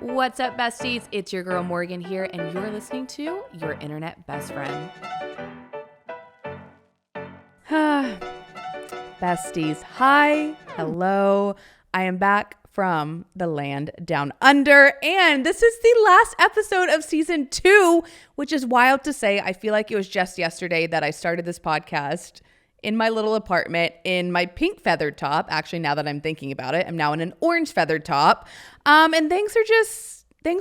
What's up, besties? It's your girl Morgan here, and you're listening to Your Internet Best Friend. Besties, hi, hello. I am back from the land down under, and this is the last episode of season 2, which is wild to say. I feel like it was just yesterday that I started this podcast in my little apartment in my pink feathered top. Actually, now that I'm thinking about it, I'm now in an orange feathered top. And things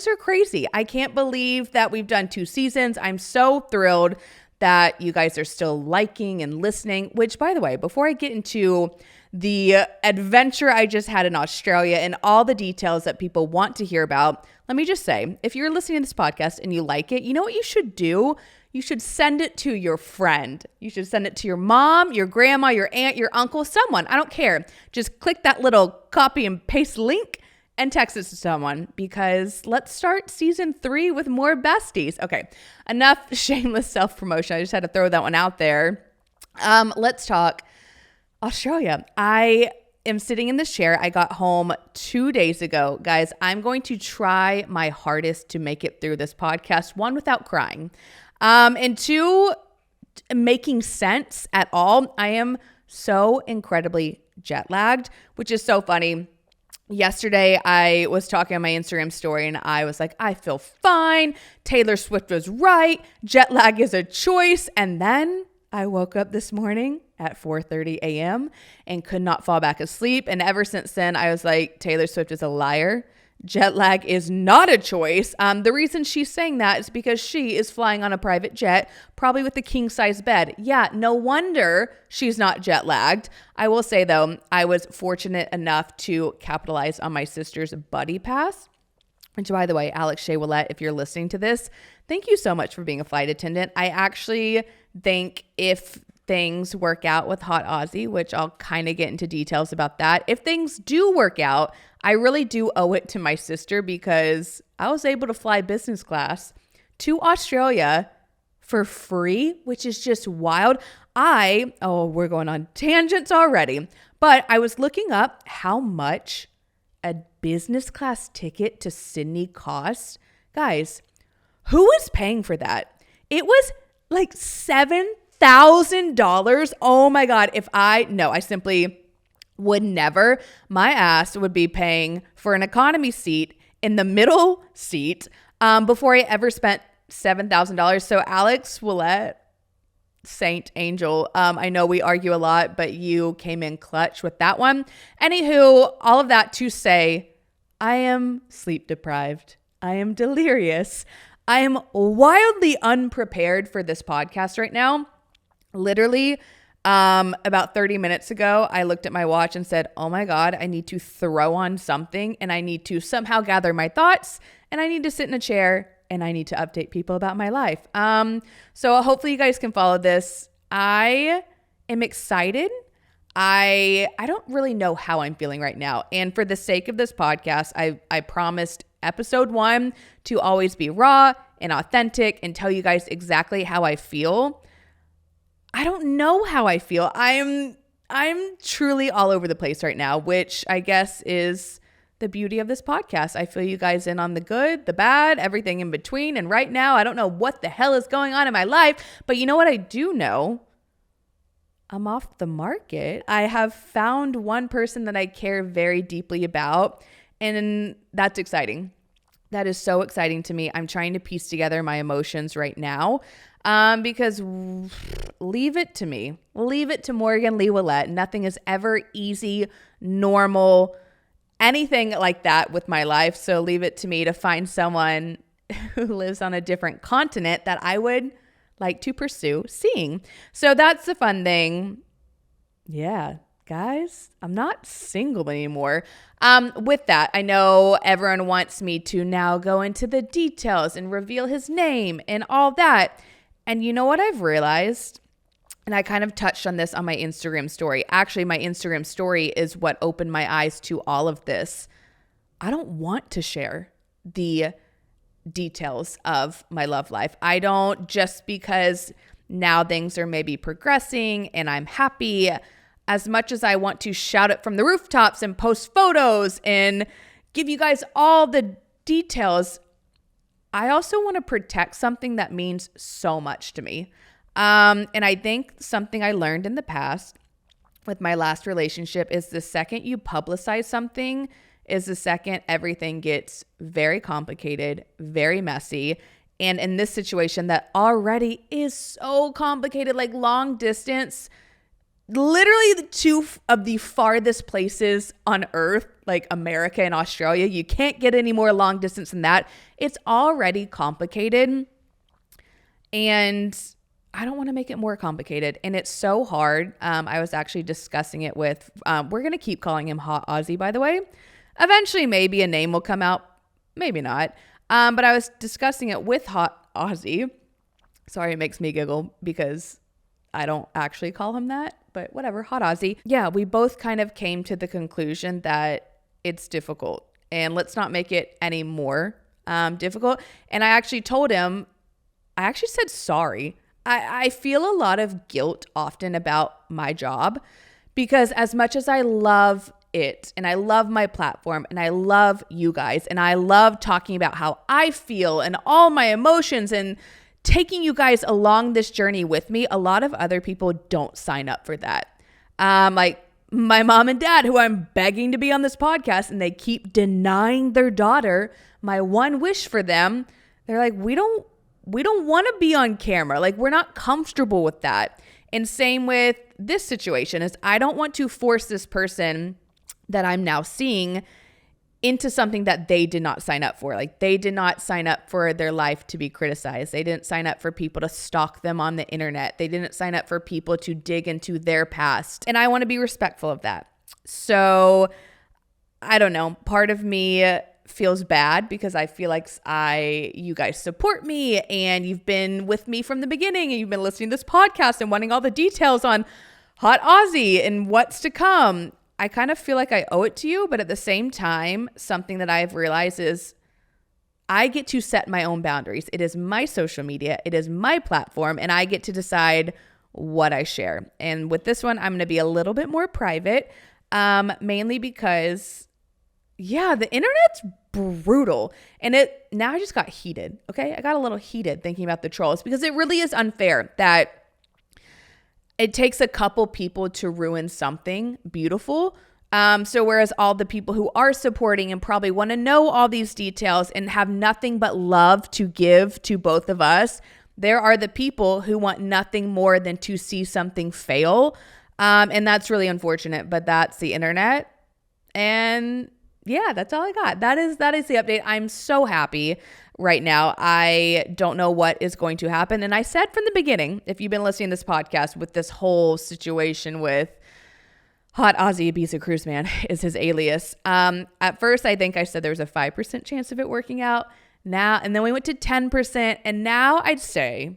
are crazy. I can't believe that we've done 2 seasons. I'm so thrilled that you guys are still liking and listening, which, by the way, before I get into the adventure I just had in Australia and all the details that people want to hear about, let me just say, if you're listening to this podcast and you like it, you know what you should do? You should send it to your friend. You should send it to your mom, your grandma, your aunt, your uncle, someone. I don't care. Just click that little copy and paste link and text it to someone, because let's start season 3 with more besties. Okay, enough shameless self-promotion. I just had to throw that one out there. Let's talk Australia. I am sitting in this chair. I got home 2 days ago. Guys, I'm going to try my hardest to make it through this podcast. 1, without crying. And 2, making sense at all. I am so incredibly jet lagged, which is so funny. Yesterday, I was talking on my Instagram story and I was like, I feel fine. Taylor Swift was right. Jet lag is a choice. And then I woke up this morning at 4:30 a.m. and could not fall back asleep. And ever since then, I was like, Taylor Swift is a liar. Jet lag is not a choice. The reason she's saying that is because she is flying on a private jet, probably with a king-size bed. Yeah, no wonder she's not jet lagged. I will say, though, I was fortunate enough to capitalize on my sister's buddy pass. Which, by the way, Alex Shea Willette, if you're listening to this, thank you so much for being a flight attendant. I actually think if things work out with Hot Aussie, which I'll kind of get into details about that. If things do work out, I really do owe it to my sister, because I was able to fly business class to Australia for free, which is just wild. We're going on tangents already, but I was looking up how much a business class ticket to Sydney costs. Guys, who is paying for that? It was like $7,000. Oh my God. I simply would never. My ass would be paying for an economy seat in the middle seat before I ever spent $7,000. So Alex Willette, Saint Angel, I know we argue a lot, but you came in clutch with that one. Anywho, all of that to say, I am sleep deprived. I am delirious. I am wildly unprepared for this podcast right now. Literally, about 30 minutes ago, I looked at my watch and said, oh my God, I need to throw on something, and I need to somehow gather my thoughts, and I need to sit in a chair, and I need to update people about my life. So hopefully you guys can follow this. I am excited. I don't really know how I'm feeling right now. And for the sake of this podcast, I promised episode 1 to always be raw and authentic and tell you guys exactly how I feel. I don't know how I feel. I'm truly all over the place right now, which I guess is the beauty of this podcast. I feel you guys in on the good, the bad, everything in between. And right now, I don't know what the hell is going on in my life, but you know what I do know? I'm off the market. I have found one person that I care very deeply about, and that's exciting. That is so exciting to me. I'm trying to piece together my emotions right now. Because leave it to me. Leave it to Morgan Lee Willette. Nothing is ever easy, normal, anything like that with my life. So leave it to me to find someone who lives on a different continent that I would like to pursue seeing. So that's the fun thing. Yeah, guys, I'm not single anymore. With that, I know everyone wants me to now go into the details and reveal his name and all that. And you know what I've realized? And I kind of touched on this on my Instagram story. Actually, my Instagram story is what opened my eyes to all of this. I don't want to share the details of my love life. I don't, just because now things are maybe progressing and I'm happy, as much as I want to shout it from the rooftops and post photos and give you guys all the details, I also want to protect something that means so much to me. And I think something I learned in the past with my last relationship is the second you publicize something is the second everything gets very complicated, very messy. And in this situation that already is so complicated, like long distance, literally the two of the farthest places on earth, like America and Australia, you can't get any more long distance than that. It's already complicated. And I don't want to make it more complicated. And it's so hard. I was actually discussing it with, we're going to keep calling him Hot Aussie, by the way. Eventually, maybe a name will come out. Maybe not. But I was discussing it with Hot Aussie. Sorry, it makes me giggle because I don't actually call him that. But whatever, Hot Aussie. Yeah, we both kind of came to the conclusion that it's difficult. And let's not make it any more difficult. And I actually told him, I actually said sorry. I feel a lot of guilt often about my job because as much as I love it and I love my platform and I love you guys and I love talking about how I feel and all my emotions and taking you guys along this journey with me, a lot of other people don't sign up for that. Like my mom and dad, who I'm begging to be on this podcast, and they keep denying their daughter my one wish for them. They're like, we don't want to be on camera. Like, we're not comfortable with that. And same with this situation is I don't want to force this person that I'm now seeing into something that they did not sign up for. Like, they did not sign up for their life to be criticized. They didn't sign up for people to stalk them on the internet. They didn't sign up for people to dig into their past. And I want to be respectful of that. So I don't know. Part of me feels bad because I feel like you guys support me and you've been with me from the beginning and you've been listening to this podcast and wanting all the details on Hot Aussie and what's to come. I kind of feel like I owe it to you, but at the same time, something that I've realized is I get to set my own boundaries. It is my social media. It is my platform, and I get to decide what I share. And with this one, I'm going to be a little bit more private, mainly because the internet's brutal. And now I just got heated. Okay. I got a little heated thinking about the trolls because it really is unfair that it takes a couple people to ruin something beautiful. So whereas all the people who are supporting and probably want to know all these details and have nothing but love to give to both of us, there are the people who want nothing more than to see something fail. And that's really unfortunate, but that's the internet. And yeah, that's all I got. That is the update. I'm so happy right now. I don't know what is going to happen. And I said from the beginning, if you've been listening to this podcast with this whole situation with Hot Aussie Ibiza Cruise Man is his alias. At first, I think I said there was a 5% chance of it working out. Now, and then we went to 10%. And now I'd say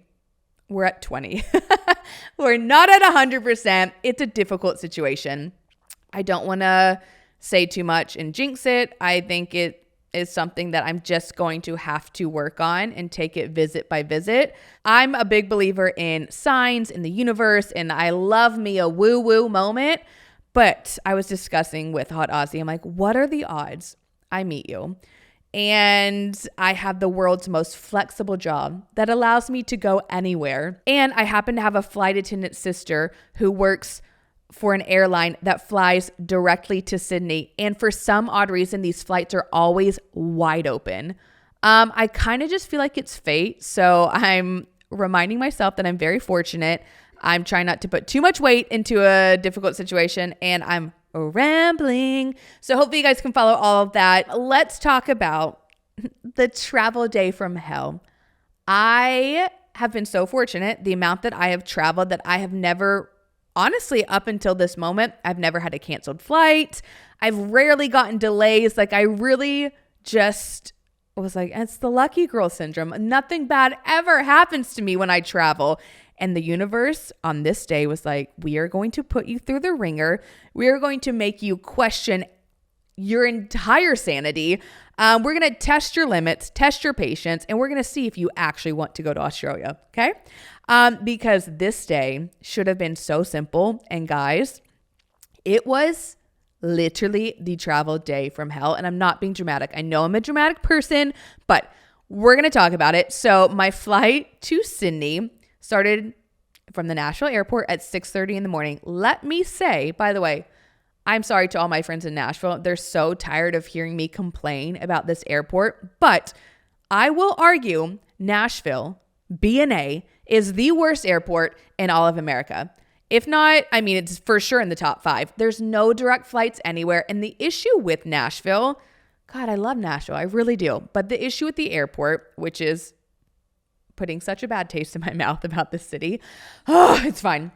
we're at 20. We're not at 100%. It's a difficult situation. I don't want to say too much and jinx it. I think it is something that I'm just going to have to work on and take it visit by visit. I'm a big believer in signs in the universe, and I love me a woo-woo moment. But I was discussing with Hot Aussie, I'm like, what are the odds I meet you? And I have the world's most flexible job that allows me to go anywhere. And I happen to have a flight attendant sister who works for an airline that flies directly to Sydney. And for some odd reason, these flights are always wide open. I kind of just feel like it's fate. So I'm reminding myself that I'm very fortunate. I'm trying not to put too much weight into a difficult situation, and I'm rambling. So hopefully you guys can follow all of that. Let's talk about the travel day from hell. I have been so fortunate. The amount that I have traveled, that I have never, honestly, up until this moment, I've never had a canceled flight. I've rarely gotten delays. Like, I really just was like, it's the lucky girl syndrome. Nothing bad ever happens to me when I travel. And the universe on this day was like, we are going to put you through the ringer. We are going to make you question your entire sanity. We're going to test your limits, test your patience, and we're going to see if you actually want to go to Australia. Okay. Because this day should have been so simple. And guys, it was literally the travel day from hell. And I'm not being dramatic. I know I'm a dramatic person, but we're going to talk about it. So my flight to Sydney started from the Nashville airport at 6:30 in the morning. Let me say, by the way, I'm sorry to all my friends in Nashville. They're so tired of hearing me complain about this airport, but I will argue Nashville, BNA, is the worst airport in all of America. If not, I mean, it's for sure in the top 5. There's no direct flights anywhere. And the issue with Nashville, God, I love Nashville. I really do. But the issue with the airport, which is putting such a bad taste in my mouth about this city, it's fine.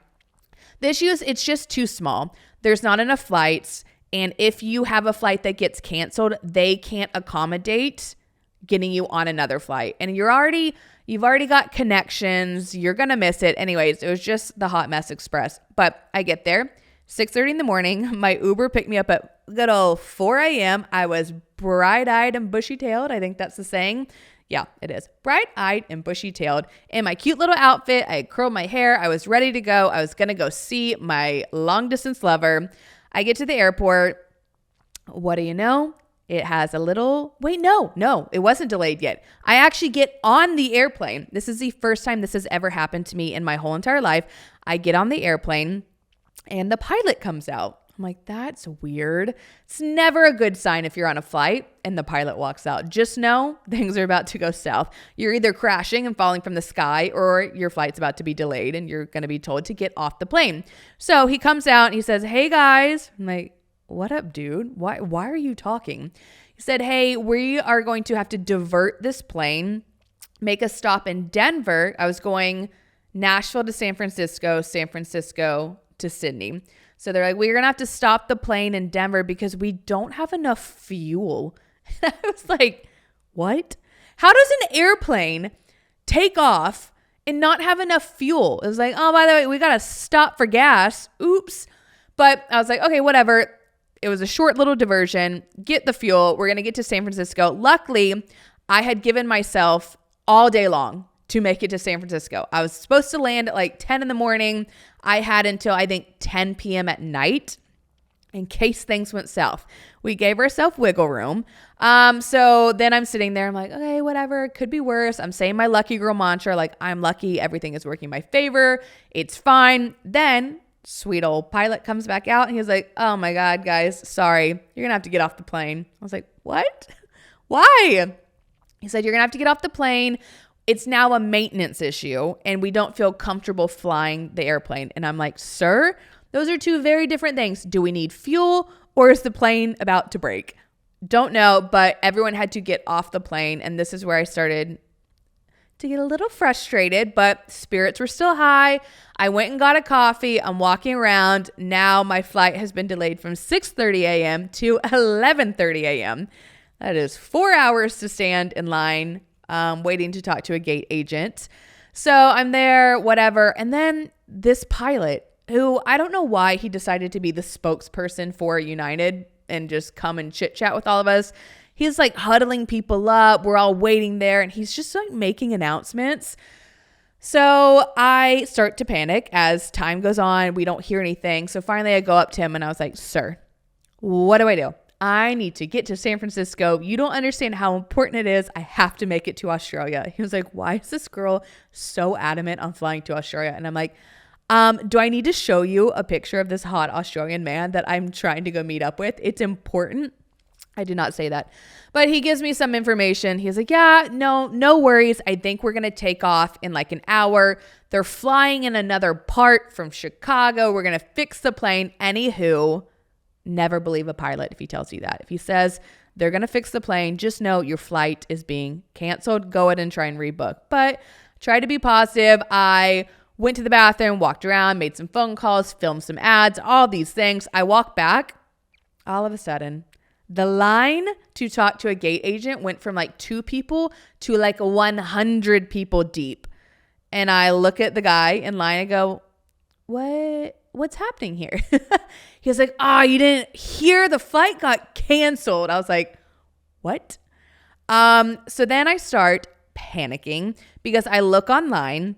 The issue is it's just too small. There's not enough flights. And if you have a flight that gets canceled, they can't accommodate getting you on another flight. And you've already got connections. You're going to miss it. Anyways, it was just the hot mess express. But I get there, 6:30 in the morning. My Uber picked me up at good old 4 a.m. I was bright-eyed and bushy-tailed. I think that's the saying. Yeah, it is. Bright-eyed and bushy-tailed. In my cute little outfit, I had curled my hair. I was ready to go. I was going to go see my long-distance lover. I get to the airport. What do you know? It has a little, wait, no, it wasn't delayed yet. I actually get on the airplane. This is the first time this has ever happened to me in my whole entire life. I get on the airplane and the pilot comes out. I'm like, that's weird. It's never a good sign if you're on a flight and the pilot walks out. Just know things are about to go south. You're either crashing and falling from the sky or your flight's about to be delayed and you're going to be told to get off the plane. So he comes out and he says, hey guys. I'm like, what up, dude? Why are you talking? He said, hey, we are going to have to divert this plane, make a stop in Denver. I was going Nashville to San Francisco to Sydney. So they're like, we're going to have to stop the plane in Denver because we don't have enough fuel. And I was like, what? How does an airplane take off and not have enough fuel? It was like, oh, by the way, we got to stop for gas. Oops. But I was like, okay, whatever. It was a short little diversion. Get the fuel. We're going to get to San Francisco. Luckily, I had given myself all day long to make it to San Francisco. I was supposed to land at like 10 in the morning. I had until I think 10 p.m. at night in case things went south. We gave ourselves wiggle room. So then I'm sitting there. I'm like, okay, whatever. It could be worse. I'm saying my lucky girl mantra. Like, I'm lucky. Everything is working in my favor. It's fine. Then sweet old pilot comes back out and he's like, oh my God, guys, sorry. You're going to have to get off the plane. I was like, what? Why? He said, you're going to have to get off the plane. It's now a maintenance issue and we don't feel comfortable flying the airplane. And I'm like, sir, those are two very different things. Do we need fuel or is the plane about to break? Don't know, but everyone had to get off the plane. And this is where I started to get a little frustrated, but spirits were still high. I went and got a coffee. I'm walking around. Now my flight has been delayed from 6:30 a.m. to 11:30 a.m. That is 4 hours to stand in line, waiting to talk to a gate agent. So I'm there, whatever. And then this pilot, who I don't know why he decided to be the spokesperson for United and just come and chit chat with all of us. He's like huddling people up. We're all waiting there and he's just like making announcements. So I start to panic as time goes on. We don't hear anything. So finally I go up to him and I was like, sir, what do? I need to get to San Francisco. You don't understand how important it is. I have to make it to Australia. He was like, why is this girl so adamant on flying to Australia? And I'm like, do I need to show you a picture of this hot Australian man that I'm trying to go meet up with? It's important. I did not say that, but he gives me some information. He's like, yeah, no worries. I think we're going to take off in like an hour. They're flying in another part from Chicago. We're going to fix the plane. Anywho, never believe a pilot if he tells you that. If he says they're going to fix the plane, just know your flight is being canceled. Go ahead and try and rebook. But try to be positive. I went to the bathroom, walked around, made some phone calls, filmed some ads, all these things. I walk back. All of a sudden, the line to talk to a gate agent went from like 2 people to like 100 people deep. And I look at the guy in line and go, what's happening here? He was like, you didn't hear the flight got canceled. I was like, what? So then I start panicking because I look online,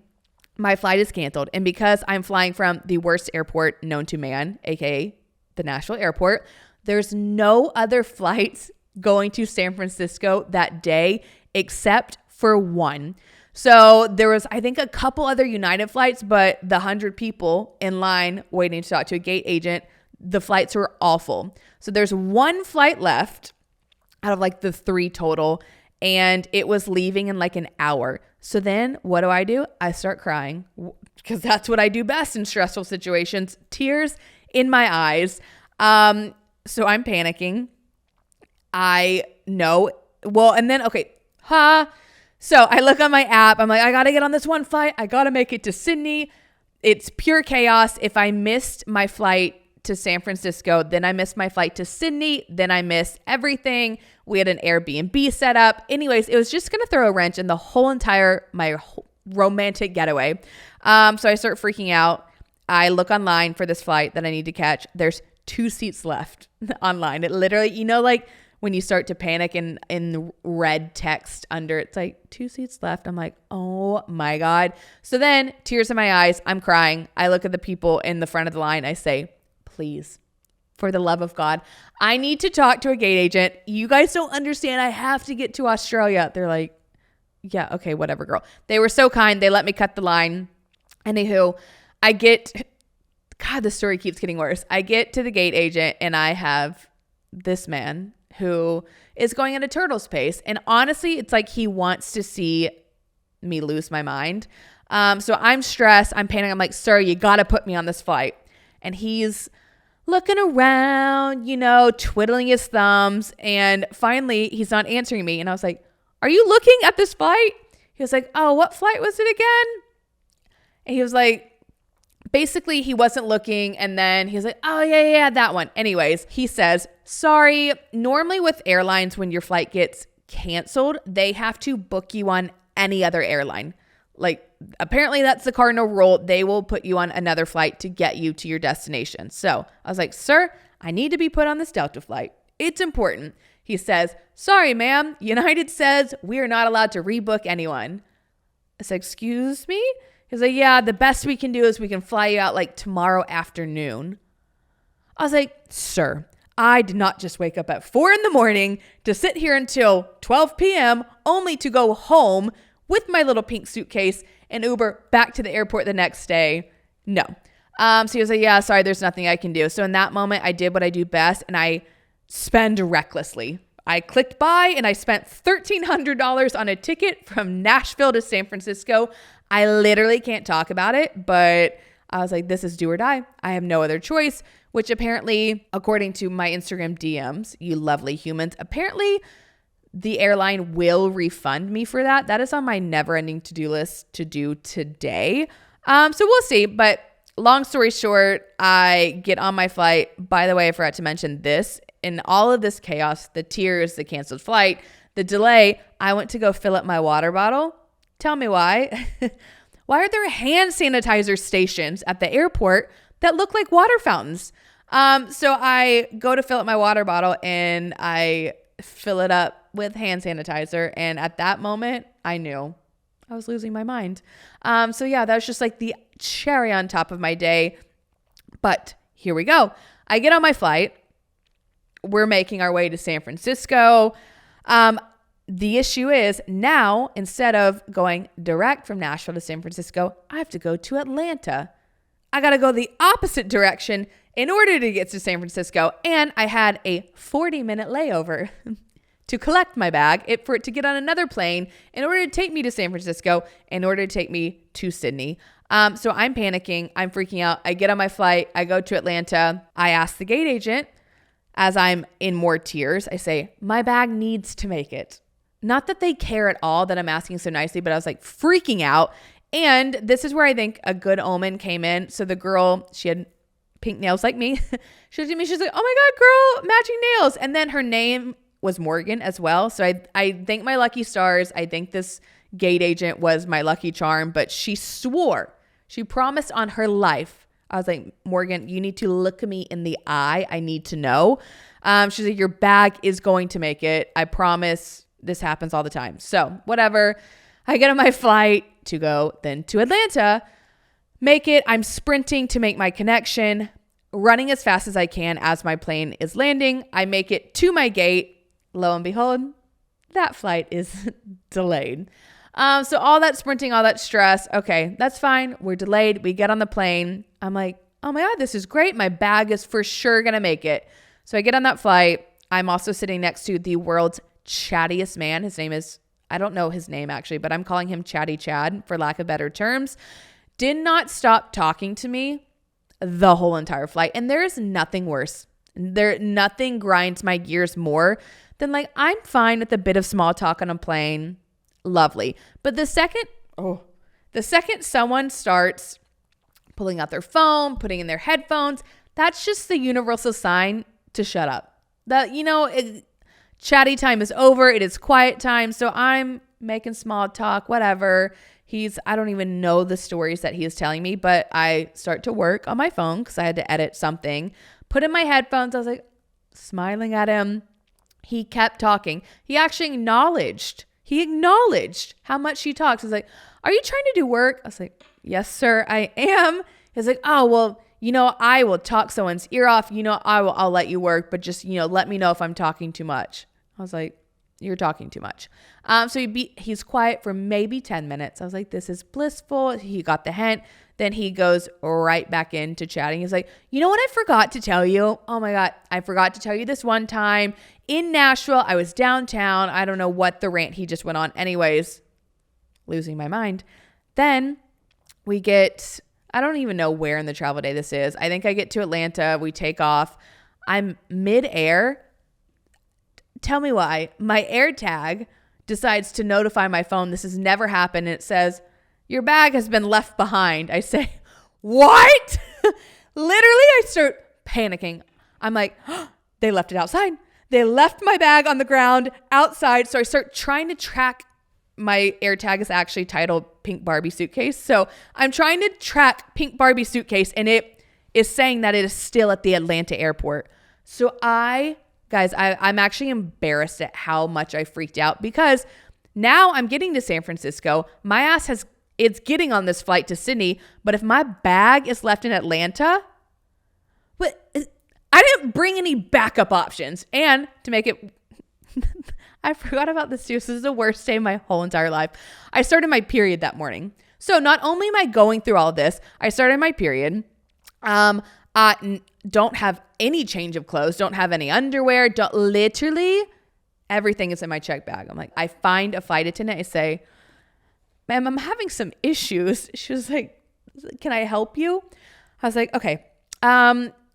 my flight is canceled. And because I'm flying from the worst airport known to man, aka the Nashville airport, There's no other flights going to San Francisco that day except for one. So there was, I think, a couple other United flights, but the 100 people in line waiting to talk to a gate agent, the flights were awful. So there's one flight left out of like the 3 total, and it was leaving in like an hour. So then what do? I start crying because that's what I do best in stressful situations. Tears in my eyes. So I'm panicking. I know. Well, and then, okay. So I look on my app. I'm like, I got to get on this one flight. I got to make it to Sydney. It's pure chaos. If I missed my flight to San Francisco, then I missed my flight to Sydney. Then I missed everything. We had an Airbnb set up. Anyways, it was just going to throw a wrench in the whole entire, my whole romantic getaway. So I start freaking out. I look online for this flight that I need to catch. There's 2 seats left online. It literally, you know, like when you start to panic and in red text under, it's like 2 seats left. I'm like, oh my God. So then tears in my eyes. I'm crying. I look at the people in the front of the line. I say, please, for the love of God, I need to talk to a gate agent. You guys don't understand. I have to get to Australia. They're like, yeah, okay, whatever, girl. They were so kind. They let me cut the line. Anywho, God, the story keeps getting worse. I get to the gate agent and I have this man who is going at a turtle's pace. And honestly, it's like he wants to see me lose my mind. So I'm stressed. I'm panicking. I'm like, sir, you got to put me on this flight. And he's looking around, you know, twiddling his thumbs. And finally, he's not answering me. And I was like, are you looking at this flight? He was like, oh, what flight was it again? And he was like, basically, he wasn't looking, and then he was like, oh, yeah, that one. Anyways, he says, sorry, normally with airlines, when your flight gets canceled, they have to book you on any other airline. Like, apparently that's the cardinal rule. They will put you on another flight to get you to your destination. So I was like, sir, I need to be put on this Delta flight. It's important. He says, sorry, ma'am, United says we are not allowed to rebook anyone. I said, excuse me? He's like, yeah, the best we can do is we can fly you out like tomorrow afternoon. I was like, sir, I did not just wake up at 4 a.m. to sit here until 12 p.m. only to go home with my little pink suitcase and Uber back to the airport the next day. No. So he was like, yeah, sorry, there's nothing I can do. So in that moment, I did what I do best and I spend recklessly. I clicked buy and I spent $1,300 on a ticket from Nashville to San Francisco. I literally can't talk about it, but I was like, this is do or die. I have no other choice, which apparently, according to my Instagram DMs, you lovely humans, apparently the airline will refund me for that. That is on my never-ending to-do list to do today. So we'll see. But long story short, I get on my flight. By the way, I forgot to mention this. In all of this chaos, the tears, the canceled flight, the delay, I went to go fill up my water bottle. Tell me why. Why are there hand sanitizer stations at the airport that look like water fountains? So I go to fill up my water bottle and I fill it up with hand sanitizer. And at that moment, I knew I was losing my mind. So yeah, that was just like the cherry on top of my day. But here we go. I get on my flight. We're making our way to San Francisco. The issue is now, instead of going direct from Nashville to San Francisco, I have to go to Atlanta. I got to go the opposite direction in order to get to San Francisco. And I had a 40-minute layover to collect my bag for it to get on another plane in order to take me to San Francisco, in order to take me to Sydney. So I'm panicking. I'm freaking out. I get on my flight. I go to Atlanta. I ask the gate agent, as I'm in more tears, I say, my bag needs to make it. Not that they care at all that I'm asking so nicely, but I was like freaking out. And this is where I think a good omen came in. So the girl, she had pink nails like me. She looked at me, she's like, oh my God, girl, matching nails. And then her name was Morgan as well. So I thank my lucky stars. I think this gate agent was my lucky charm, but she swore, she promised on her life. I was like, Morgan, you need to look at me in the eye. I need to know. She's like, your bag is going to make it. I promise. This happens all the time. So whatever. I get on my flight to go then to Atlanta, make it. I'm sprinting to make my connection. running as fast as I can as my plane is landing. I make it to my gate. Lo and behold, that flight is delayed. So all that sprinting, all that stress. Okay, that's fine. We're delayed. We get on the plane. I'm like, oh my God, this is great. My bag is for sure going to make it. So I get on that flight. I'm also sitting next to the world's chattiest man. His name is, I don't know his name actually, but I'm calling him Chatty Chad for lack of better terms. Did not stop talking to me the whole entire flight. And there is nothing worse. Nothing grinds my gears more than like, I'm fine with a bit of small talk on a plane. Lovely. But the second someone starts pulling out their phone, putting in their headphones, that's just the universal sign to shut up. That, chatty time is over. It is quiet time. So I'm making small talk, whatever. I don't even know the stories that he is telling me, but I start to work on my phone because I had to edit something. Put in my headphones. I was like smiling at him. He kept talking. He actually acknowledged how much he talks. He's like, are you trying to do work? I was like, yes, sir, I am. He's like, oh, well, I will talk someone's ear off. I'll let you work, but just, let me know if I'm talking too much. I was like, you're talking too much. So he's quiet for maybe 10 minutes. I was like, this is blissful. He got the hint. Then he goes right back into chatting. He's like, you know what I forgot to tell you? Oh my God, I forgot to tell you this one time in Nashville. I was downtown. I don't know what the rant he just went on. Anyways, losing my mind. Then I don't even know where in the travel day this is. I think I get to Atlanta. We take off. I'm mid-air. Tell me why. My AirTag decides to notify my phone. This has never happened. And it says, your bag has been left behind. I say, what? Literally, I start panicking. I'm like, oh, they left it outside. They left my bag on the ground outside. So I start trying to track. My AirTag is actually titled Pink Barbie Suitcase. So I'm trying to track Pink Barbie Suitcase, and it is saying that it is still at the Atlanta airport. So I'm actually embarrassed at how much I freaked out because now I'm getting to San Francisco. My ass it's getting on this flight to Sydney, but if my bag is left in Atlanta, I didn't bring any backup options. And to make it, I forgot about this too. This is the worst day of my whole entire life. I started my period that morning. So not only am I going through all of this, I started my period. Don't have any change of clothes, don't have any underwear, literally everything is in my check bag. I'm like, I find a flight attendant. I say, ma'am, I'm having some issues. She was like, can I help you? I was like, okay.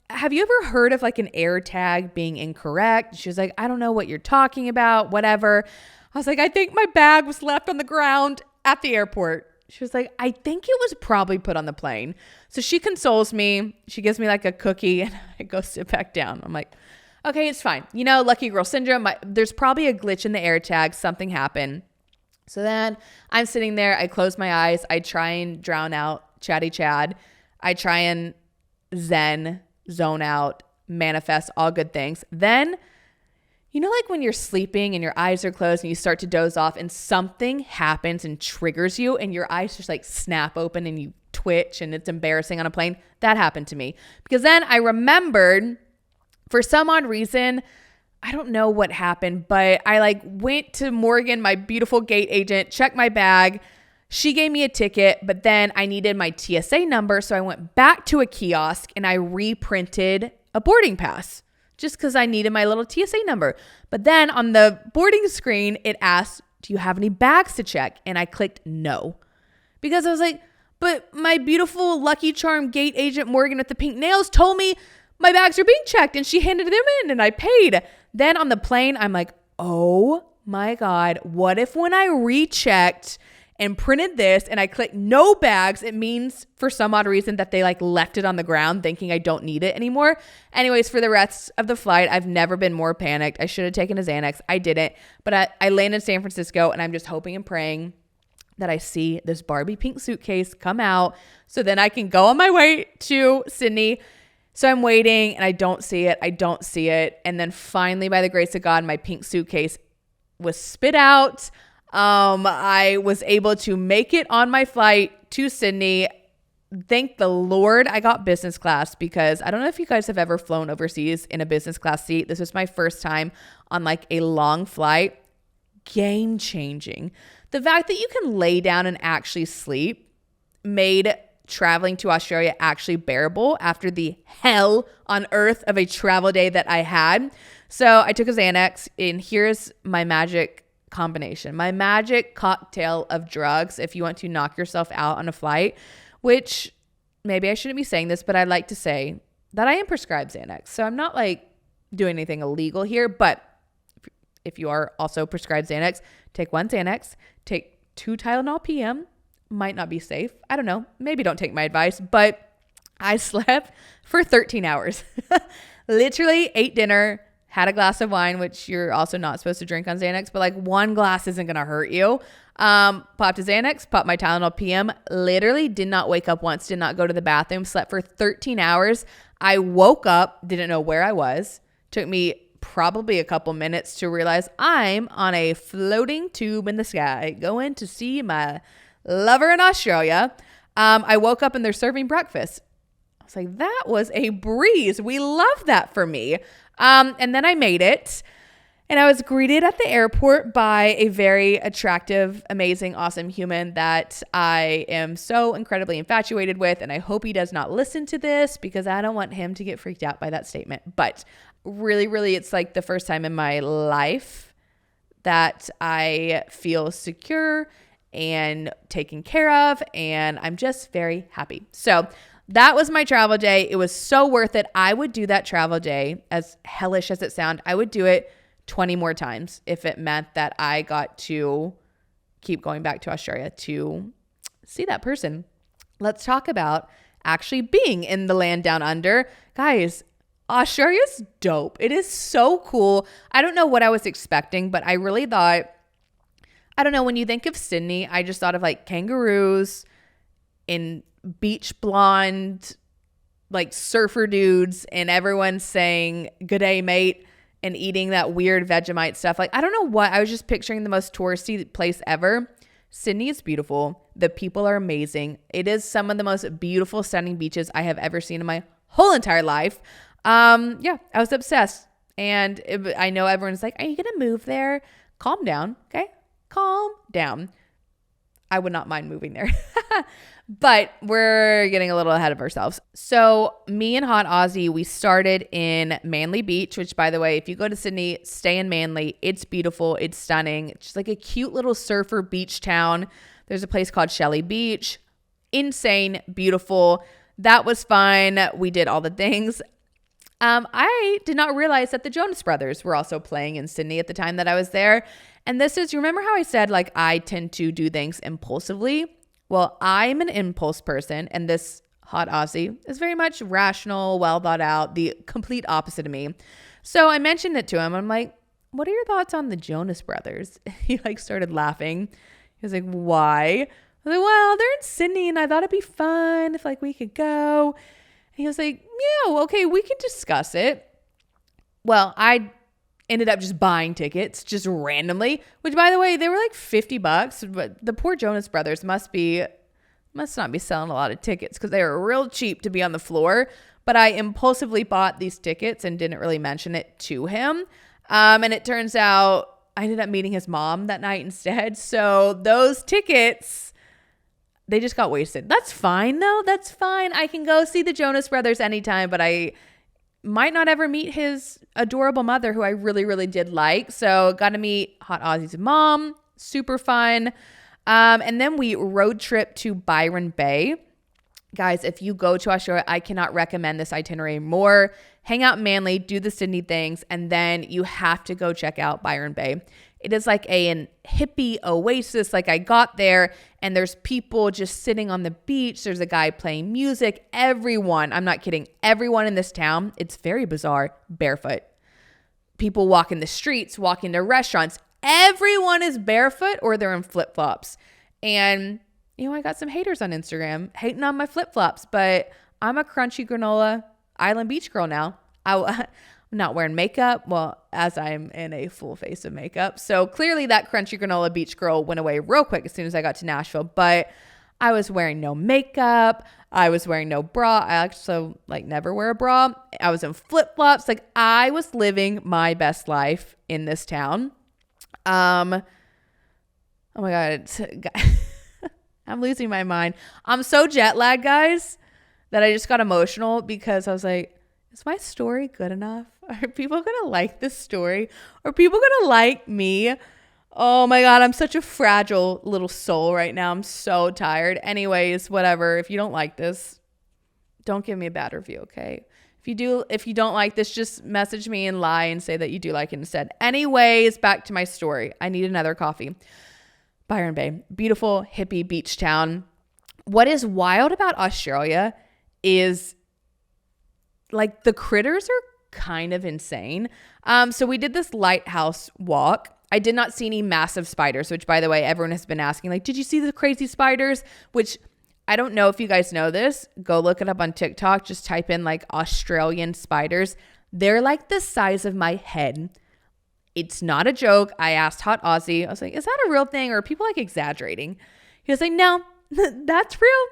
Have you ever heard of like an AirTag being incorrect? She was like, I don't know what you're talking about, whatever. I was like, I think my bag was left on the ground at the airport. She was like, I think it was probably put on the plane. So she consoles me. She gives me like a cookie and I go sit back down. I'm like, okay, it's fine. Lucky girl syndrome. There's probably a glitch in the AirTag. Something happened. So then I'm sitting there. I close my eyes. I try and drown out Chatty Chad. I try and zone out, manifest all good things. Then, like when you're sleeping and your eyes are closed and you start to doze off and something happens and triggers you and your eyes just like snap open and you twitch and it's embarrassing on a plane. That happened to me because then I remembered for some odd reason, I don't know what happened, but I went to Morgan, my beautiful gate agent, checked my bag. She gave me a ticket, but then I needed my TSA number. So I went back to a kiosk and I reprinted a boarding pass just because I needed my little TSA number. But then on the boarding screen, it asked, do you have any bags to check? And I clicked no because I was like, but my beautiful Lucky Charm gate agent Morgan with the pink nails told me my bags are being checked and she handed them in and I paid. Then on the plane, I'm like, oh my God, what if when I rechecked and printed this and I clicked no bags, it means for some odd reason that they left it on the ground thinking I don't need it anymore. Anyways, for the rest of the flight, I've never been more panicked. I should have taken a Xanax. I didn't, but I landed in San Francisco and I'm just hoping and praying that I see this Barbie pink suitcase come out so then I can go on my way to Sydney. So I'm waiting and I don't see it. And then finally, by the grace of God, my pink suitcase was spit out. I was able to make it on my flight to Sydney. thank the Lord I got business class, because I don't know if you guys have ever flown overseas in a business class seat. This was my first time on like a long flight. Game changing. The fact that you can lay down and actually sleep made traveling to Australia actually bearable after the hell on earth of a travel day that I had. So I took a Xanax, and here's my magic combination, my magic cocktail of drugs if you want to knock yourself out on a flight, which maybe I shouldn't be saying this, but I like to say that I am prescribed Xanax. So I'm not like doing anything illegal here, but if you are also prescribed Xanax, take 1 Xanax, take 2 Tylenol PM. Might not be safe. I don't know. Maybe don't take my advice, but I slept for 13 hours. Literally ate dinner, had a glass of wine, which you're also not supposed to drink on Xanax, but like 1 glass isn't going to hurt you. Popped a Xanax, popped my Tylenol PM, literally did not wake up once, did not go to the bathroom, slept for 13 hours. I woke up, didn't know where I was. Took me probably a couple minutes to realize I'm on a floating tube in the sky going to see my lover in Australia. I woke up and they're serving breakfast. I was like, that was a breeze. We love that for me. And then I made it, and I was greeted at the airport by a very attractive, amazing, awesome human that I am so incredibly infatuated with. And I hope he does not listen to this, because I don't want him to get freaked out by that statement. But really, really, it's like the first time in my life that I feel secure and taken care of, and I'm just very happy. So that was my travel day. It was so worth it. I would do that travel day, as hellish as it sounds, I would do it 20 more times if it meant that I got to keep going back to Australia to see that person. Let's talk about actually being in the land down under. Guys, Australia's dope. It is so cool. I don't know what I was expecting, but I really thought, I don't know, when you think of Sydney, I just thought of like kangaroos and beach blonde, like surfer dudes, and everyone saying "good day, mate," and eating that weird Vegemite stuff. Like, I don't know what, I was just picturing the most touristy place ever. Sydney is beautiful. The people are amazing. It is some of the most beautiful, stunning beaches I have ever seen in my whole entire life. Yeah, I was obsessed. And I know everyone's like, are you going to move there? Calm down. Okay. Calm down. I would not mind moving there. But we're getting a little ahead of ourselves. So me and Hot Aussie, we started in Manly Beach, which, by the way, if you go to Sydney, stay in Manly. It's beautiful. It's stunning. It's just like a cute little surfer beach town. There's a place called Shelley Beach. Insane, beautiful. That was fun. We did all the things. I did not realize that the Jonas Brothers were also playing in Sydney at the time that I was there. And this is, you remember how I said, like, I tend to do things impulsively? Well, I'm an impulse person, and this Hot Aussie is very much rational, well thought out, the complete opposite of me. So I mentioned it to him. I'm like, what are your thoughts on the Jonas Brothers? He like started laughing. He was like, why? I was like, well, they're in Sydney, and I thought it'd be fun if like we could go. He was like, yeah, okay, we can discuss it. Well, I ended up just buying tickets just randomly, which, by the way, they were like $50, but the poor Jonas Brothers must not be selling a lot of tickets, because they were real cheap to be on the floor. But I impulsively bought these tickets and didn't really mention it to him. And it turns out I ended up meeting his mom that night instead. So those tickets, they just got wasted. That's fine though. That's fine. I can go see the Jonas Brothers anytime, but I might not ever meet his adorable mother, who I really, really did like. So got to meet Hot Aussie's mom. Super fun. And then we road trip to Byron Bay. Guys, if you go to Australia, I cannot recommend this itinerary more. Hang out in Manly, do the Sydney things, and then you have to go check out Byron Bay. It is like an hippie oasis. Like, I got there and there's people just sitting on the beach. There's a guy playing music. Everyone, I'm not kidding, everyone in this town, it's very bizarre, barefoot. People walking the streets, walking to restaurants. Everyone is barefoot or they're in flip-flops. And, you know, I got some haters on Instagram hating on my flip-flops, but I'm a crunchy granola island beach girl now. I'm not wearing makeup, well, as I'm in a full face of makeup. So clearly that crunchy granola beach girl went away real quick as soon as I got to Nashville. But I was wearing no makeup. I was wearing no bra. I actually never wear a bra. I was in flip-flops. Like, I was living my best life in this town. Oh my God. I'm losing my mind. I'm so jet lagged, guys, that I just got emotional because I was like, is my story good enough? Are people going to like this story? Are people going to like me? Oh my God, I'm such a fragile little soul right now. I'm so tired. Anyways, whatever. If you don't like this, don't give me a bad review, okay? If you don't like this, just message me and lie and say that you do like it instead. Anyways, back to my story. I need another coffee. Byron Bay, beautiful hippie beach town. What is wild about Australia is like the critters are kind of insane. So we did this lighthouse walk. I did not see any massive spiders, which, by the way, everyone has been asking, like, did you see the crazy spiders? Which I don't know if you guys know this. Go look it up on TikTok. Just type in like Australian spiders. They're like the size of my head. It's not a joke. I asked Hot Aussie. I was like, is that a real thing? Or are people like exaggerating? He was like, no, that's real.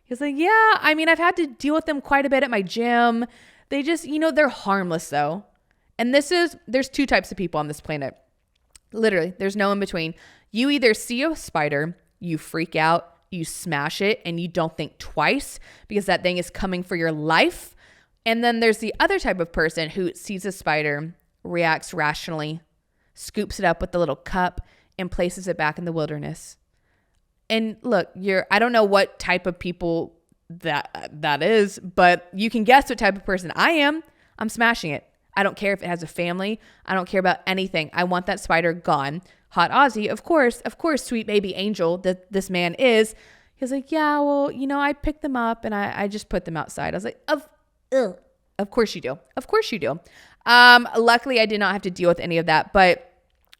He was like, yeah, I mean, I've had to deal with them quite a bit at my gym. They just, they're harmless though. And there's two types of people on this planet. Literally, there's no in between. You either see a spider, you freak out, you smash it, and you don't think twice because that thing is coming for your life. And then there's the other type of person who sees a spider, reacts rationally, scoops it up with the little cup, and places it back in the wilderness. And look, I don't know what type of people that is, but you can guess what type of person I am. I'm smashing it. I don't care if it has a family. I don't care about anything. I want that spider gone. Hot Aussie, of course, sweet baby angel that this man is. He was like, yeah, well, I picked them up and I just put them outside. I was like, of course you do. Of course you do. Luckily, I did not have to deal with any of that. But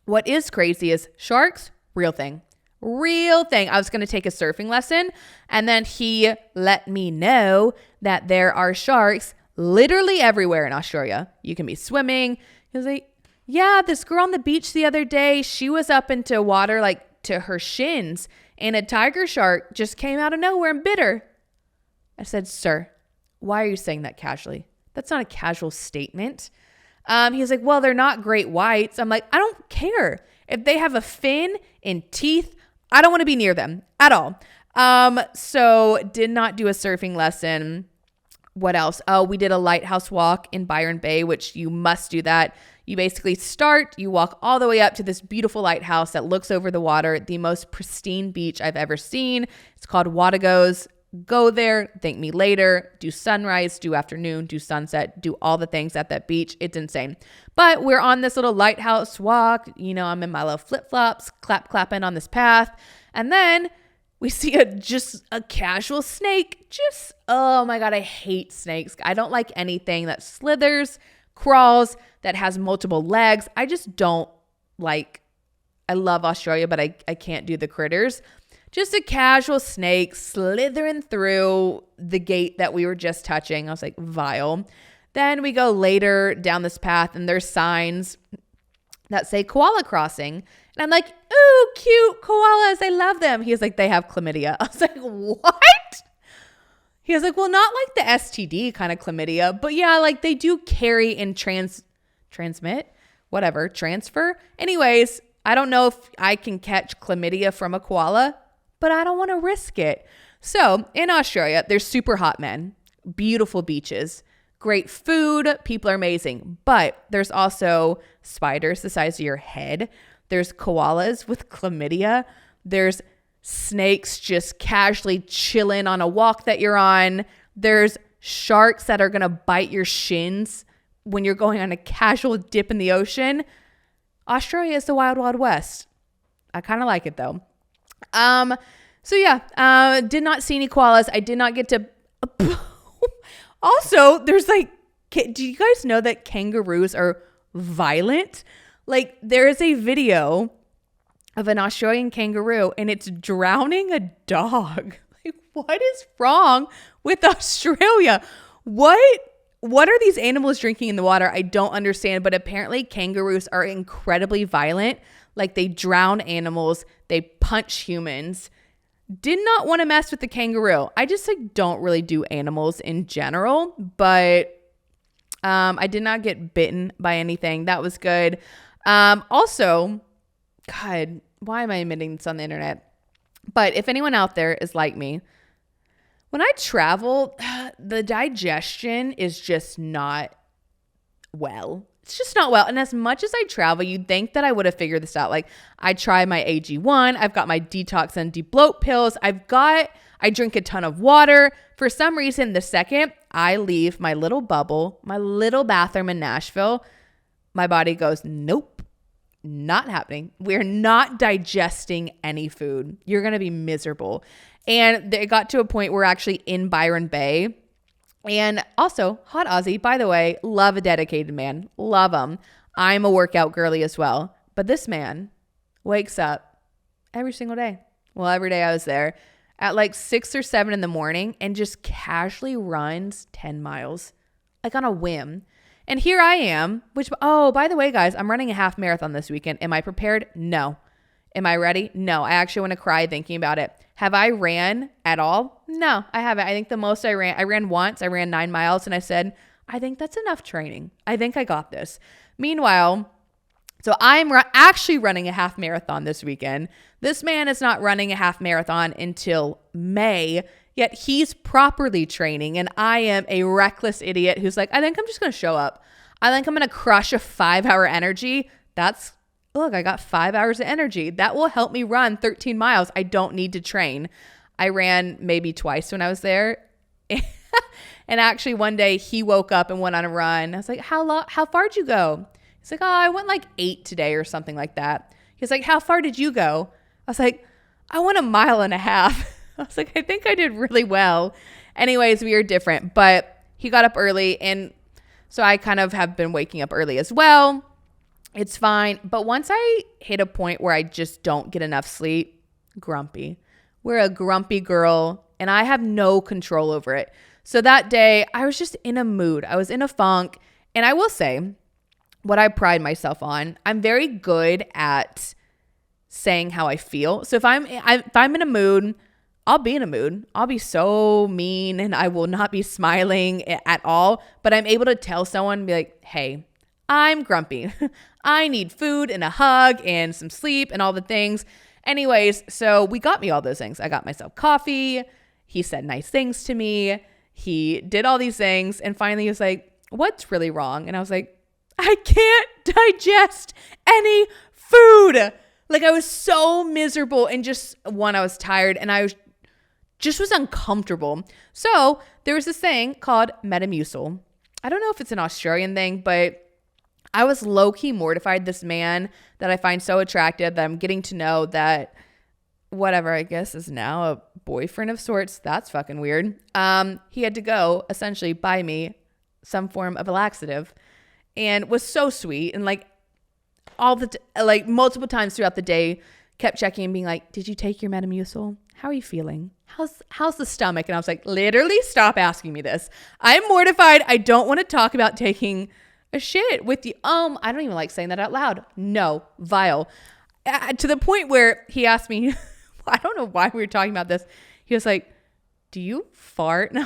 what is crazy is sharks, real thing. Real thing. I was going to take a surfing lesson, and then he let me know that there are sharks literally everywhere in Australia. You can be swimming. He was like, yeah, this girl on the beach the other day, she was up into water like to her shins, and a tiger shark just came out of nowhere and bit her. I said, sir, why are you saying that casually? That's not a casual statement. He's like, well, they're not great whites. I'm like, I don't care. If they have a fin and teeth, I don't want to be near them at all. So did not do a surfing lesson. What else? Oh, we did a lighthouse walk in Byron Bay, which you must do that. You basically you walk all the way up to this beautiful lighthouse that looks over the water, the most pristine beach I've ever seen. It's called Wadagos. Go there, thank me later, do sunrise, do afternoon, do sunset, do all the things at that beach. It's insane. But we're on this little lighthouse walk. I'm in my little flip-flops, clapping on this path. And then we see just a casual snake. Oh my God, I hate snakes. I don't like anything that slithers, crawls, that has multiple legs. I just don't like. I love Australia, but I can't do the critters. Just a casual snake slithering through the gate that we were just touching. I was like, vile. Then we go later down this path, and there's signs that say koala crossing. And I'm like, ooh, cute koalas. I love them. He was like, they have chlamydia. I was like, what? He was like, well, not like the STD kind of chlamydia, but yeah, like they do carry and transfer. Anyways, I don't know if I can catch chlamydia from a koala, but I don't want to risk it. So in Australia, there's super hot men, beautiful beaches, great food, people are amazing, but there's also spiders the size of your head. There's koalas with chlamydia. There's snakes just casually chilling on a walk that you're on. There's sharks that are going to bite your shins when you're going on a casual dip in the ocean. Australia is the wild, wild west. I kind of like it though. So yeah, did not see any koalas. I did not get to. Also, there's do you guys know that kangaroos are violent? Like, there is a video of an Australian kangaroo and it's drowning a dog. Like, what is wrong with Australia? What are these animals drinking in the water? I don't understand, but apparently kangaroos are incredibly violent. Like, they drown animals, they punch humans. did not want to mess with the kangaroo. I just like don't really do animals in general, but I did not get bitten by anything. That was good. Also, God, why am I admitting this on the internet? But if anyone out there is like me, when I travel, the digestion is just not well. It's just not well. And as much as I travel, you'd think that I would have figured this out. Like I try my AG1. I've got my detox and debloat pills. I drink a ton of water. For some reason, the second I leave my little bubble, my little bathroom in Nashville, my body goes, nope, not happening. We're not digesting any food. You're going to be miserable. And it got to a point where we're actually in Byron Bay. And also, hot Aussie, by the way, love a dedicated man. Love him. I'm a workout girly as well. But this man wakes up every single day. Well, every day I was there at like 6 or 7 in the morning and just casually runs 10 miles, like on a whim. And here I am, by the way, guys, I'm running a half marathon this weekend. Am I prepared? No. Am I ready? No. I actually want to cry thinking about it. Have I ran at all? No, I haven't. I think the most I ran once. I ran 9 miles and I said, I think that's enough training. I think I got this. Meanwhile, so I'm actually running a half marathon this weekend. This man is not running a half marathon until May, yet he's properly training. And I am a reckless idiot who's like, I think I'm just going to show up. I think I'm going to crush a 5-hour energy. Look, I got 5 hours of energy. That will help me run 13 miles. I don't need to train. I ran maybe twice when I was there. And actually one day he woke up and went on a run. I was like, how far did you go? He's like, oh, I went like 8 today or something like that. He's like, how far did you go? I was like, I went 1.5 miles. I was like, I think I did really well. Anyways, we are different, but he got up early. And so I kind of have been waking up early as well. It's fine. But once I hit a point where I just don't get enough sleep, grumpy. We're a grumpy girl and I have no control over it. So that day I was just in a mood. I was in a funk. And I will say what I pride myself on, I'm very good at saying how I feel. So if I'm in a mood, I'll be in a mood. I'll be so mean and I will not be smiling at all. But I'm able to tell someone and be like, hey, I'm grumpy. I need food and a hug and some sleep and all the things. Anyways, so we got me all those things. I got myself coffee. He said nice things to me. He did all these things. And finally he was like, what's really wrong? And I was like, I can't digest any food. Like I was so miserable and I was tired and I was uncomfortable. So there was this thing called Metamucil. I don't know if it's an Australian thing, but I was low-key mortified. This man that I find so attractive that I'm getting to know that whatever, I guess, is now a boyfriend of sorts. That's fucking weird. He had to go essentially buy me some form of a laxative and was so sweet. And like multiple times throughout the day kept checking and being like, did you take your Metamucil? How are you feeling? How's the stomach? And I was like, literally stop asking me this. I'm mortified. I don't want to talk about taking a shit with you. I don't even like saying that out loud. No, vile. To the point where he asked me, I don't know why we were talking about this. He was like, do you fart? And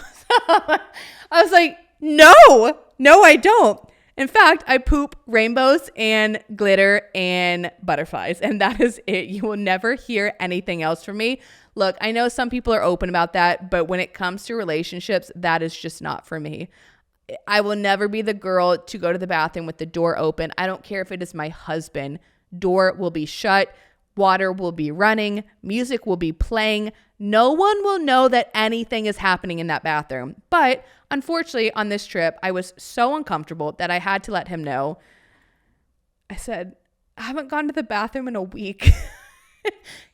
I was like, no, I don't. In fact, I poop rainbows and glitter and butterflies, and that is it. You will never hear anything else from me. Look, I know some people are open about that, but when it comes to relationships, that is just not for me. I will never be the girl to go to the bathroom with the door open. I don't care if it is my husband. Door will be shut. Water will be running. Music will be playing. No one will know that anything is happening in that bathroom. But unfortunately, on this trip, I was so uncomfortable that I had to let him know. I said, I haven't gone to the bathroom in a week.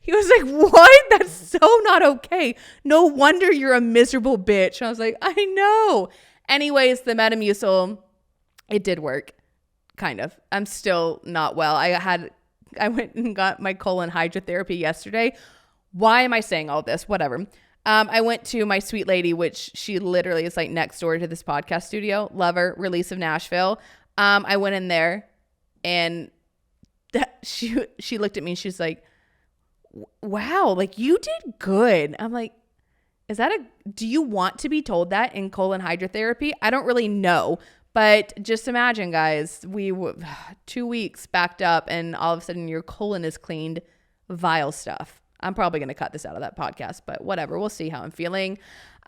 He was like, what? That's so not okay. No wonder you're a miserable bitch. And I was like, I know. Anyways, the Metamucil, it did work. Kind of. I'm still not well. I went and got my colon hydrotherapy yesterday. Why am I saying all this? Whatever. I went to my sweet lady, which she literally is like next door to this podcast studio. Love her. Release of Nashville. I went in there and she looked at me and she's like, wow, like you did good. I'm like, do you want to be told that in colon hydrotherapy? I don't really know, but just imagine, guys, 2 weeks backed up and all of a sudden your colon is cleaned. Vile stuff. I'm probably going to cut this out of that podcast, but whatever. We'll see how I'm feeling.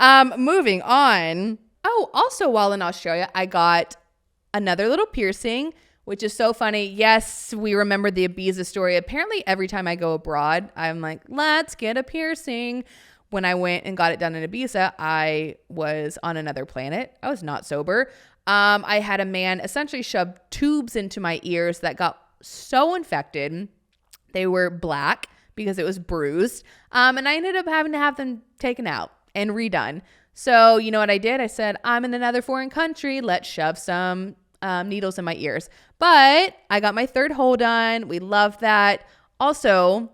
Moving on. Oh, also while in Australia, I got another little piercing, which is so funny. Yes, we remember the Ibiza story. Apparently every time I go abroad, I'm like, let's get a piercing. When I went and got it done in Ibiza, I was on another planet. I was not sober. I had a man essentially shove tubes into my ears that got so infected. They were black because it was bruised. And I ended up having to have them taken out and redone. So you know what I did? I said, I'm in another foreign country. Let's shove some needles in my ears. But I got my third hole done. We love that. Also,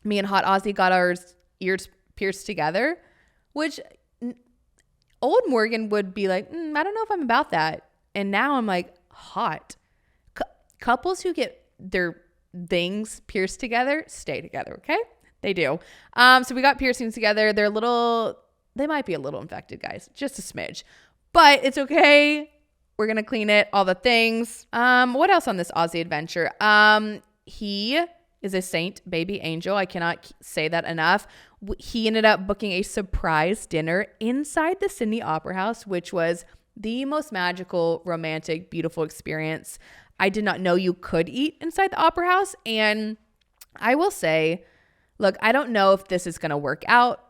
me and Hot Aussie got our ears pierced together, which old Morgan would be like, I don't know if I'm about that. And now I'm like, hot. Couples who get their things pierced together stay together, okay? They do. So we got piercings together. They might be a little infected, guys, just a smidge, but it's okay. We're gonna clean it, all the things. What else on this Aussie adventure? He is a saint, baby angel. I cannot say that enough. He ended up booking a surprise dinner inside the Sydney Opera House, which was the most magical, romantic, beautiful experience. I did not know you could eat inside the Opera House. And I will say, look, I don't know if this is going to work out